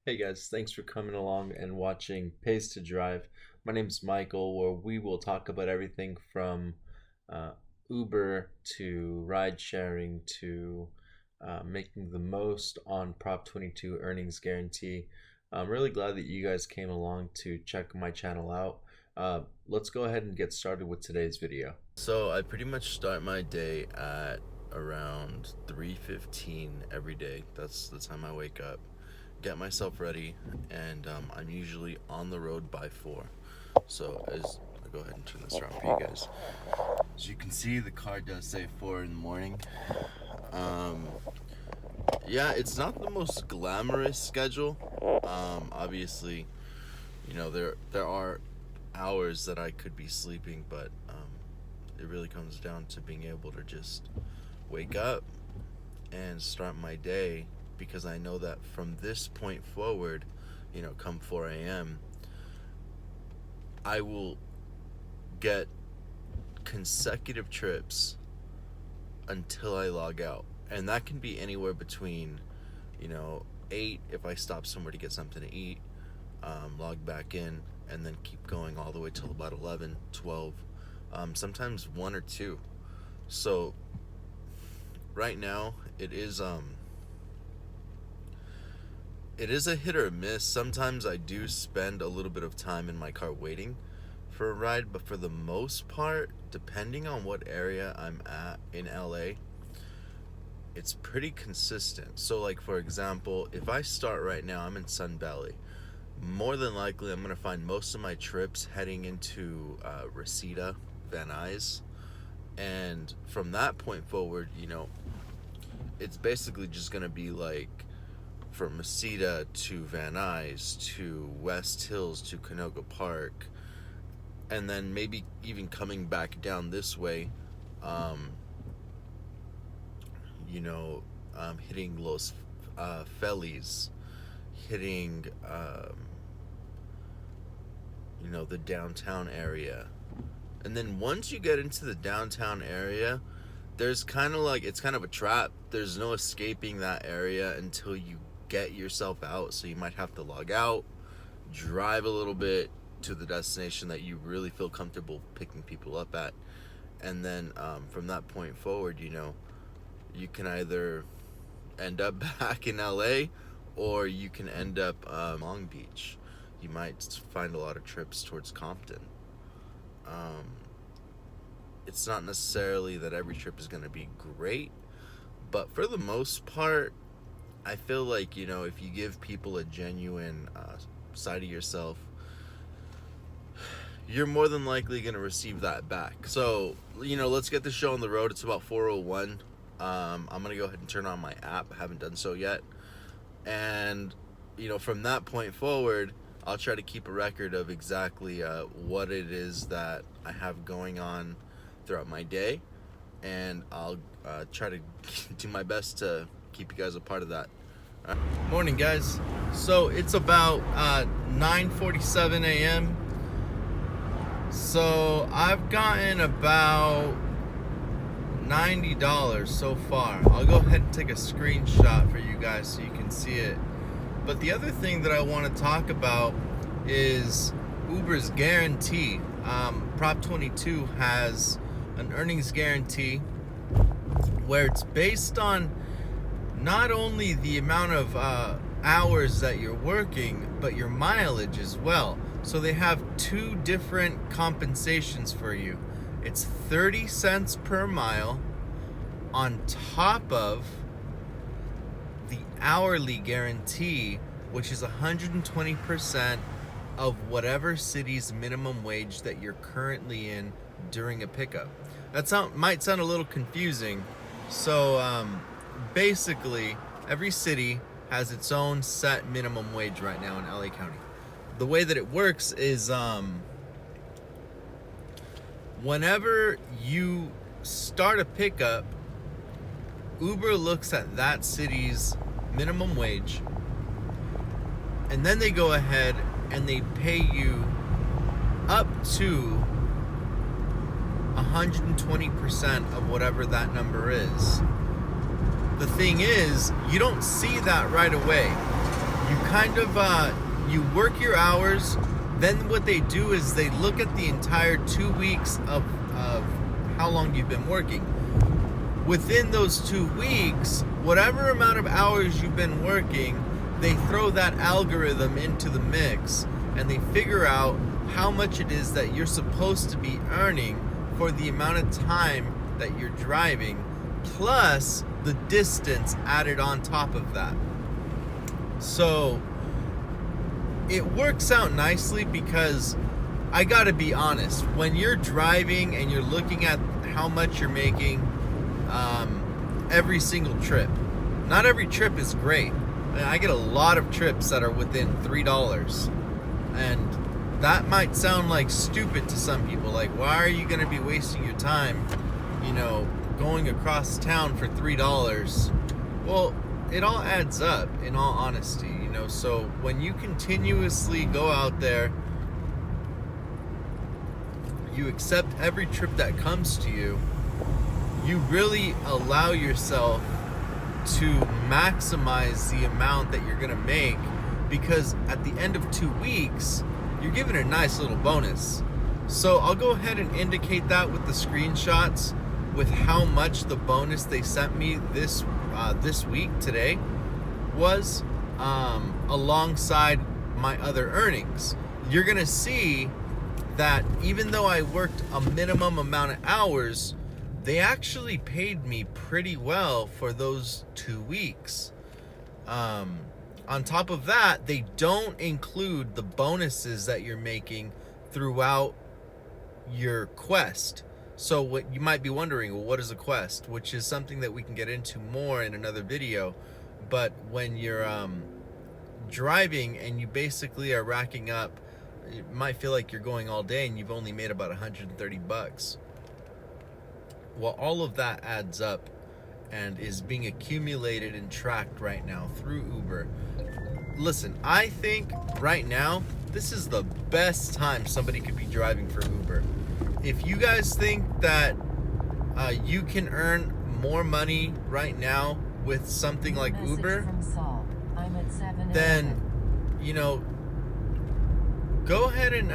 Hey guys, thanks for coming along and watching Pays to Drive. My name's Michael, where we will talk about everything from uh, Uber to ride sharing to making the most on Prop 22 earnings guarantee. I'm really glad that you guys came along to check my channel out. Let's go ahead and get started with today's video. So I pretty much start my day at around 3:15 every day. That's the time I wake up, get myself ready, and I'm usually on the road by 4. So I'll go ahead and turn this around for you guys. As you can see, the car does say 4 in the morning. Yeah, it's not the most glamorous schedule. Obviously, there are hours that I could be sleeping, but it really comes down to being able to just wake up and start my day, because I know that from this point forward, come 4 a.m., I will get consecutive trips until I log out. And that can be anywhere between, 8 if I stop somewhere to get something to eat, log back in, and then keep going all the way till about 11, 12, sometimes 1 or 2. So right now it is a hit or miss. Sometimes I do spend a little bit of time in my car waiting for a ride, but for the most part, depending on what area I'm at in LA, it's pretty consistent. So like, for example, if I start right now, I'm in Sun Valley, more than likely I'm going to find most of my trips heading into Reseda, Van Nuys, and from that point forward, it's basically just going to be like from Reseda to Van Nuys to West Hills to Canoga Park, and then maybe even coming back down this way, hitting Los Feliz, hitting the downtown area. And then once you get into the downtown area, there's it's kind of a trap. There's no escaping that area until you get yourself out. So you might have to log out, drive a little bit to the destination that you really feel comfortable picking people up at, and then from that point forward, you can either end up back in LA, or you can end up Long Beach. You might find a lot of trips towards Compton. It's not necessarily that every trip is going to be great, but for the most part, I feel like, if you give people a genuine side of yourself, you're more than likely going to receive that back. So, let's get the show on the road. It's about 4:01. I'm going to go ahead and turn on my app. I haven't done so yet. And, from that point forward, I'll try to keep a record of exactly what it is that I have going on throughout my day. And I'll try to do my best to keep you guys a part of that. Morning, guys. So it's about 9:47 a.m. So I've gotten about $90 so far. I'll go ahead and take a screenshot for you guys so you can see it. But the other thing that I want to talk about is Uber's guarantee. Prop 22 has an earnings guarantee where it's based on not only the amount of hours that you're working, but your mileage as well. So they have 2 different compensations for you. It's 30 cents per mile on top of the hourly guarantee, which is 120% of whatever city's minimum wage that you're currently in during a pickup. That might sound a little confusing. So basically, every city has its own set minimum wage right now in LA County. The way that it works is whenever you start a pickup, Uber looks at that city's minimum wage, and then they go ahead and they pay you up to 120% of whatever that number is. The thing is, you don't see that right away. you kind of you work your hours. Then what they do is they look at the entire 2 weeks of how long you've been working. Within those 2 weeks, whatever amount of hours you've been working, they throw that algorithm into the mix, and they figure out how much it is that you're supposed to be earning for the amount of time that you're driving, plus the distance added on top of that. So it works out nicely, because I gotta be honest, when you're driving and you're looking at how much you're making every single trip, not every trip is great. I get a lot of trips that are within $3, and that might sound like stupid to some people. Like, why are you going to be wasting your time, going across town for $3? Well, it all adds up, in all honesty, So when you continuously go out there, you accept every trip that comes to you, you really allow yourself to maximize the amount that you're going to make, because at the end of 2 weeks, you're given a nice little bonus. So I'll go ahead and indicate that with the screenshots with how much the bonus they sent me this week today was, alongside my other earnings. You're going to see that even though I worked a minimum amount of hours, they actually paid me pretty well for those 2 weeks. On top of that, they don't include the bonuses that you're making throughout your quest. So what you might be wondering, well, what is a quest? Which is something that we can get into more in another video. But when you're driving and you basically are racking up, it might feel like you're going all day and you've only made about $130. Well, all of that adds up and is being accumulated and tracked right now through Uber. Listen, I think right now, this is the best time somebody could be driving for Uber. If you guys think that you can earn more money right now with something like Uber, then, go ahead and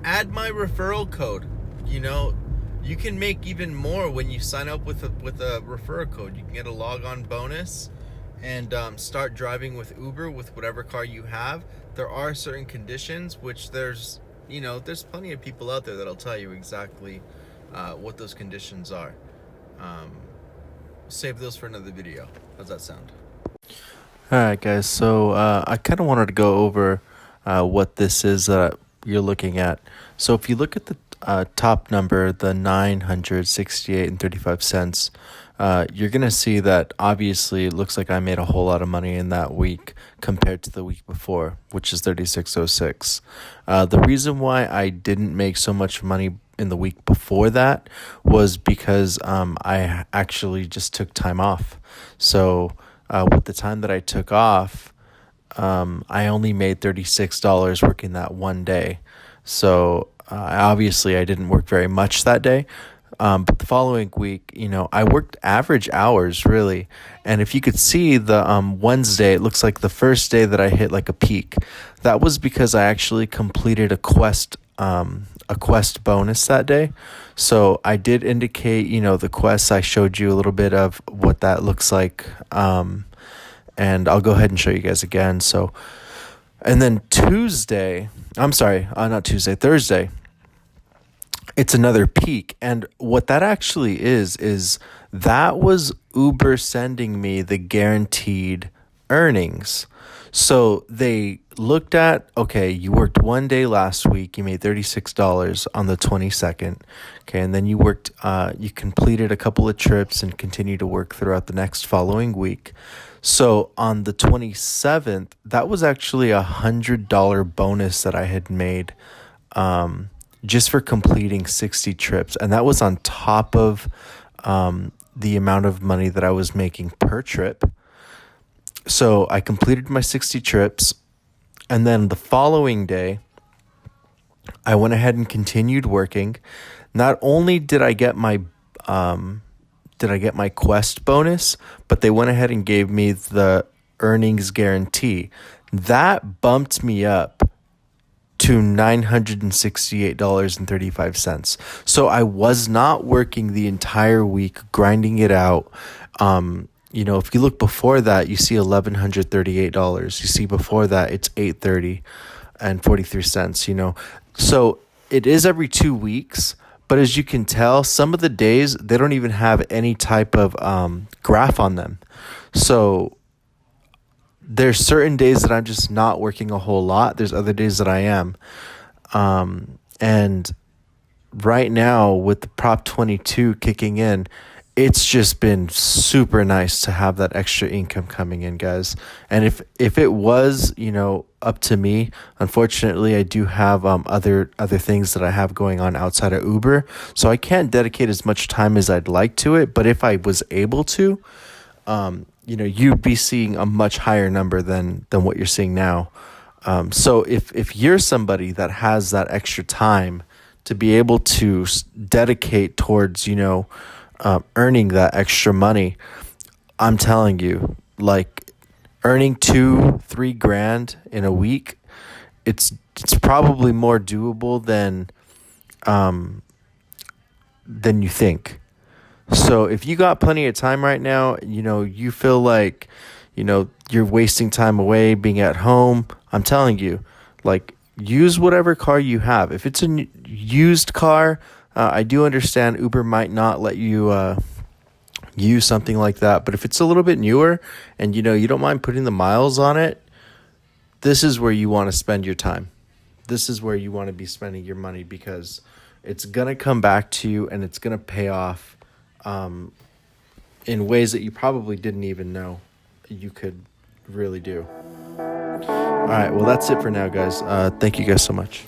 add my referral code. You can make even more when you sign up with a referral code. You can get a log-on bonus and start driving with Uber with whatever car you have. There are certain conditions, which there's plenty of people out there that'll tell you exactly what those conditions are. Save those for another video. How's that sound? All right, guys. So I kind of wanted to go over what this is that you're looking at. So if you look at the top number, the 968.35 cents, you're gonna see that obviously it looks like I made a whole lot of money in that week compared to the week before, which is 36.06. The reason why I didn't make so much money in the week before that was because I actually just took time off. So with the time that I took off, I only made $36 working that one day. So obviously I didn't work very much that day. But the following week, I worked average hours really. And if you could see the Wednesday, it looks like the first day that I hit like a peak. That was because I actually completed a quest bonus that day. So I did indicate, the quests. I showed you a little bit of what that looks like. And I'll go ahead and show you guys again. So, and then Thursday, it's another peak. And what that actually is that was Uber sending me the guaranteed earnings. So they looked at, okay, you worked one day last week, you made $36 on the 22nd. Okay, and then you completed a couple of trips and continued to work throughout the next following week. So on the 27th, that was actually $100 bonus that I had made just for completing 60 trips. And that was on top of the amount of money that I was making per trip. So I completed my 60 trips. And then the following day, I went ahead and continued working. Not only did I get my did I get my Quest bonus, but they went ahead and gave me the earnings guarantee. That bumped me up to $968.35. So I was not working the entire week, grinding it out. If you look before that, you see $1,138. You see before that, it's $830 and 43 cents, So it is every 2 weeks, but as you can tell, some of the days, they don't even have any type of graph on them. So there's certain days that I'm just not working a whole lot. There's other days that I am. And right now with the Prop 22 kicking in, it's just been super nice to have that extra income coming in, guys. And if it was, up to me, unfortunately, I do have other things that I have going on outside of Uber. So I can't dedicate as much time as I'd like to it. But if I was able to, you'd be seeing a much higher number than what you're seeing now. So if you're somebody that has that extra time to be able to dedicate towards, earning that extra money, I'm telling you, like earning 2-3 grand in a week, it's probably more doable than you think. So if you got plenty of time right now, you feel like, you're wasting time away being at home, I'm telling you, like, use whatever car you have. If it's a used car, I do understand Uber might not let you use something like that. But if it's a little bit newer and, you don't mind putting the miles on it, this is where you want to spend your time. This is where you want to be spending your money, because it's going to come back to you and it's going to pay off in ways that you probably didn't even know you could really do. All right, well, that's it for now, guys. Thank you guys so much.